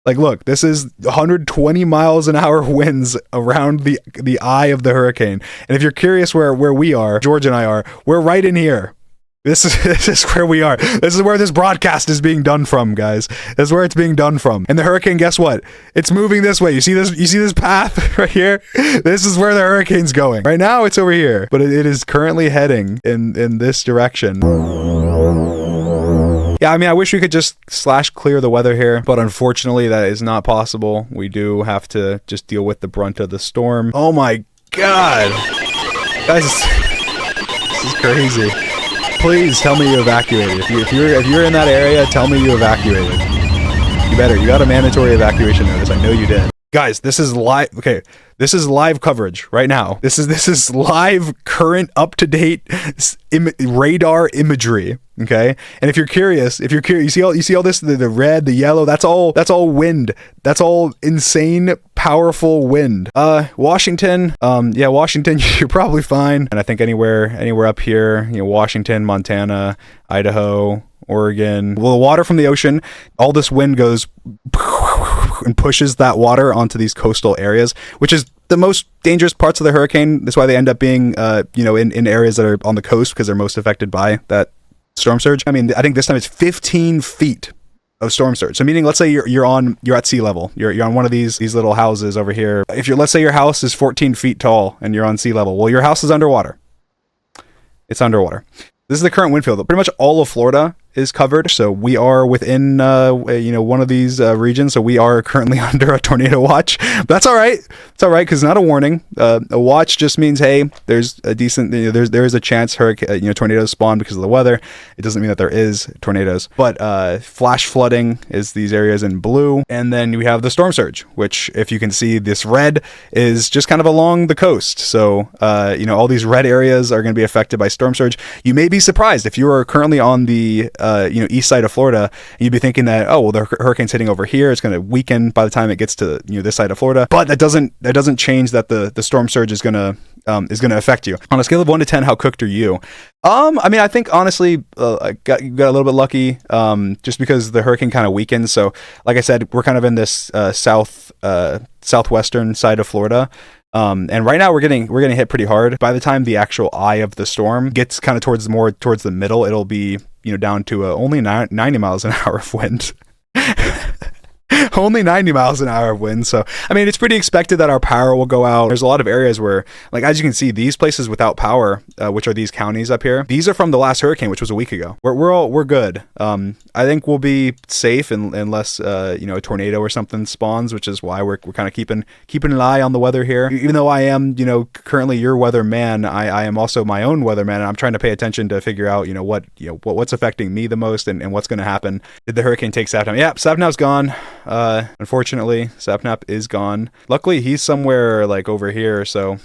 Like, look, this is 120 miles an hour winds around the eye of the hurricane. And if you're curious where we are, George and I are, we're right in here. This is where we are. This is where this broadcast is being done from, guys. This is where it's being done from. And the hurricane, guess what? It's moving this way. You see this path right here? This is where the hurricane's going. Right now, it's over here. But it is currently heading in this direction. Yeah, I mean, I wish we could just /clear the weather here, but unfortunately that is not possible. We do have to just deal with the brunt of the storm. Oh my god. Guys, this is crazy. Please tell me you evacuated. If you're in that area, tell me you evacuated. You better. You got a mandatory evacuation notice. I know you did. Guys, this is live. Okay, this is live coverage right now. This is live, current, up-to-date radar imagery. Okay, and if you're curious, you see all this, the red, the yellow. That's all wind. That's all insane, powerful wind. Washington. Yeah, Washington. You're probably fine. And I think anywhere up here, Washington, Montana, Idaho, Oregon. Well, the water from the ocean, all this wind goes and pushes that water onto these coastal areas, which is the most dangerous parts of the hurricane. That's why they end up being, in areas that are on the coast because they're most affected by that storm surge. I mean, I think this time it's 15 feet of storm surge. So meaning, let's say you're at sea level. You're on one of these little houses over here. Let's say your house is 14 feet tall and you're on sea level. Well, your house is underwater. It's underwater. This is the current wind field. Pretty much all of Florida is covered. So we are within, one of these regions. So we are currently under a tornado watch. But that's all right. It's all right because it's not a warning. A watch just means, hey, there's a decent, there is a chance tornadoes spawn because of the weather. It doesn't mean that there is tornadoes. But flash flooding is these areas in blue. And then we have the storm surge, which if you can see, this red is just kind of along the coast. So, all these red areas are going to be affected by storm surge. You may be surprised if you are currently on the east side of Florida, and you'd be thinking that, oh well, the hurricane's hitting over here, it's going to weaken by the time it gets to this side of Florida. But that doesn't change that the storm surge is going to affect you. On a scale of 1 to 10, how cooked are you? I mean, I think honestly, you got a little bit lucky, just because the hurricane kind of weakened. So, like I said, we're kind of in this southwestern side of Florida. And right now we're getting hit pretty hard. By the time the actual eye of the storm gets kind of towards the middle, it'll be down to only 90 miles an hour of wind. Only 90 miles an hour of wind. So, I mean, it's pretty expected that our power will go out. There's a lot of areas where, like, as you can see, these places without power, which are these counties up here, these are from the last hurricane, which was a week ago. We're good. I think we'll be safe unless, a tornado or something spawns, which is why we're kind of keeping an eye on the weather here. Even though I am, currently your weatherman, I am also my own weatherman, and I'm trying to pay attention to figure out, what's affecting me the most and what's going to happen. Did the hurricane take Sapnap? Yeah, Sapnap's gone. Unfortunately, Sapnap is gone. Luckily, he's somewhere like over here, so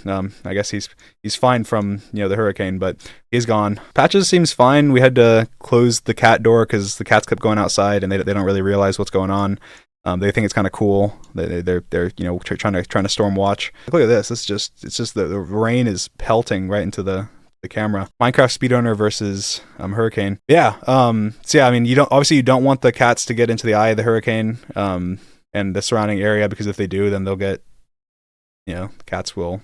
I guess he's fine from the hurricane, but he's gone. Patches seems fine. We had to close the cat door because the cats kept going outside, and they don't really realize what's going on. They think it's kind of cool. They're trying to storm watch. Look at this. It's just the rain is pelting right into the camera. Minecraft speedrunner versus hurricane. Yeah. So yeah, I mean, you don't want the cats to get into the eye of the hurricane and the surrounding area, because if they do, then they'll get cats they'll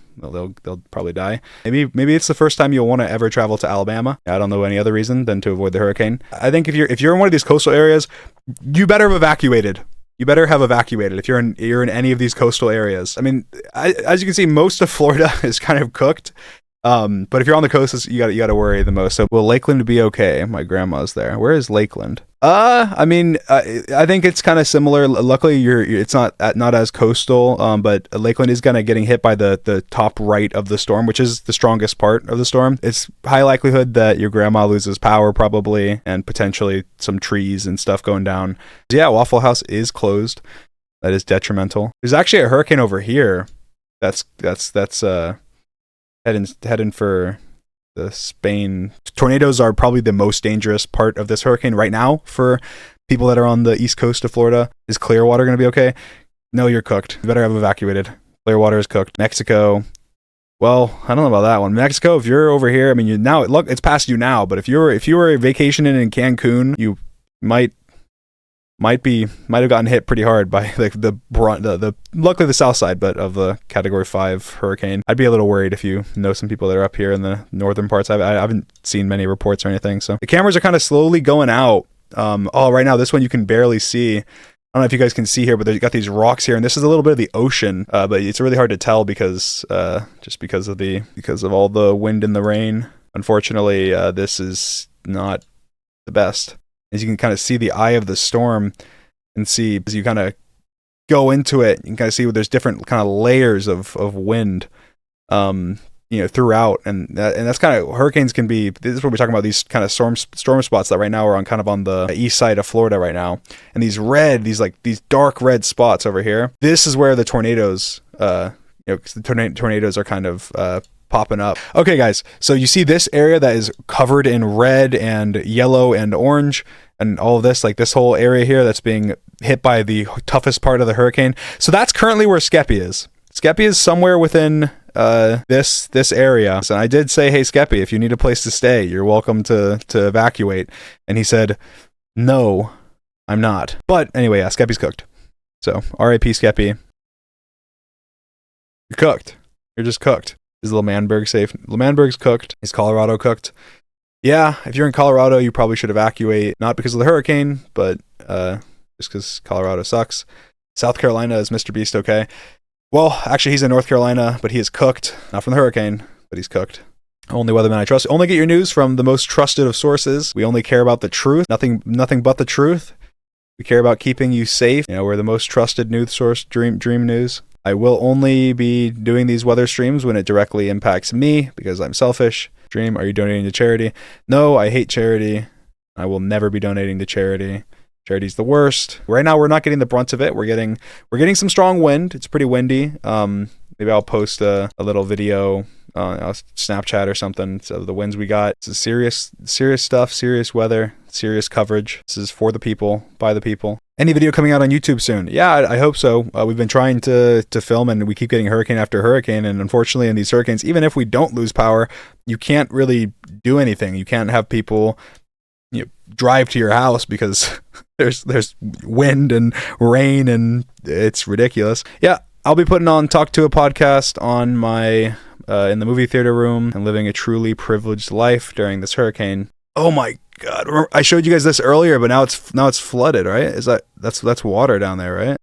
probably die. Maybe it's the first time you'll want to ever travel to Alabama. I don't know any other reason than to avoid the hurricane. I think if you're in one of these coastal areas, you better have evacuated. You better have evacuated if you're in any of these coastal areas. I mean, as you can see, most of Florida is kind of cooked. But if you're on the coast, you got to worry the most. So will Lakeland be okay? My grandma's there. Where is Lakeland? I mean, I think it's kind of similar. Luckily, it's not as coastal. But Lakeland is kind of getting hit by the top right of the storm, which is the strongest part of the storm. It's high likelihood that your grandma loses power probably, and potentially some trees and stuff going down. So yeah, Waffle House is closed. That is detrimental. There's actually a hurricane over here. That's heading for the Spain. Tornadoes are probably the most dangerous part of this hurricane right now for people that are on the east coast of Florida. Is Clearwater going to be okay? No, you're cooked. You better have evacuated. Clearwater is cooked. Mexico. Well, I don't know about that one. Mexico, if you're over here, I mean, it's past you now, but if you were vacationing in Cancun, you might might have gotten hit pretty hard by like the luckily the south side, but of the Category 5 hurricane. I'd be a little worried if you know some people that are up here in the northern parts. I haven't seen many reports or anything, so the cameras are kind of slowly going out. Right now this one you can barely see. I don't know if you guys can see here, but they've got these rocks here, and this is a little bit of the ocean, but it's really hard to tell because because of all the wind and the rain. Unfortunately, this is not the best. As you can kind of see the eye of the storm, and see as you kind of go into it, you can kind of see there's different kind of layers of wind, throughout, and that's kind of hurricanes can be. This is what we're talking about. These kind of storm spots that right now are on the east side of Florida right now, and these dark red spots over here. This is where the tornadoes, the tornadoes are kind of popping up. Okay, guys, so you see this area that is covered in red and yellow and orange and all of this, like this whole area here that's being hit by the toughest part of the hurricane. So that's currently where Skeppy is. Skeppy is somewhere within this area. So I did say, hey Skeppy, if you need a place to stay, you're welcome to evacuate. And he said, no, I'm not. But anyway, yeah, Skeppy's cooked. So R.I.P. Skeppy. You're cooked. You're just cooked. Is L'Manberg safe? L'Manberg's cooked. Is Colorado cooked? Yeah, if you're in Colorado, you probably should evacuate, not because of the hurricane, but just because Colorado sucks. South Carolina is Mr. Beast okay? Well, actually, he's in North Carolina, but he is cooked. Not from the hurricane, but he's cooked. Only weatherman I trust. Only get your news from the most trusted of sources. We only care about the truth. Nothing but the truth. We care about keeping you safe. We're the most trusted news source, Dream News. I will only be doing these weather streams when it directly impacts me because I'm selfish. Dream, are you donating to charity? No, I hate charity. I will never be donating to charity. Charity's the worst. Right now, we're not getting the brunt of it. We're getting some strong wind. It's pretty windy. Maybe I'll post a little video on Snapchat or something. So the winds we got. It's serious stuff, serious weather, serious coverage. This is for the people, by the people. Any video coming out on YouTube soon? Yeah, I hope so. We've been trying to film, and we keep getting hurricane after hurricane. And unfortunately, in these hurricanes, even if we don't lose power, you can't really do anything. You can't have people drive to your house because there's wind and rain, and it's ridiculous. Yeah, I'll be putting on Talk to a podcast on my in the movie theater room and living a truly privileged life during this hurricane. Oh my God! Remember, I showed you guys this earlier, but now it's flooded, right? That's water down there, right?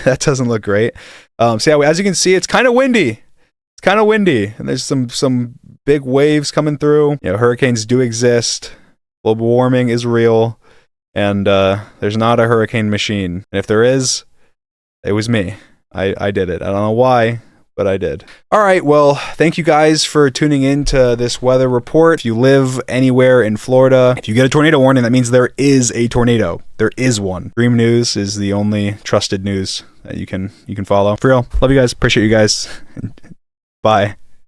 That doesn't look great. So yeah, as you can see, it's kind of windy. It's kind of windy, and there's some big waves coming through. Hurricanes do exist. Global warming is real, and there's not a hurricane machine. And if there is, it was me. I did it. I don't know why, but I did. All right, well, thank you guys for tuning in to this weather report. If you live anywhere in Florida, if you get a tornado warning, that means there is a tornado. There is one. Dream News is the only trusted news that you can follow. For real, love you guys. Appreciate you guys. Bye.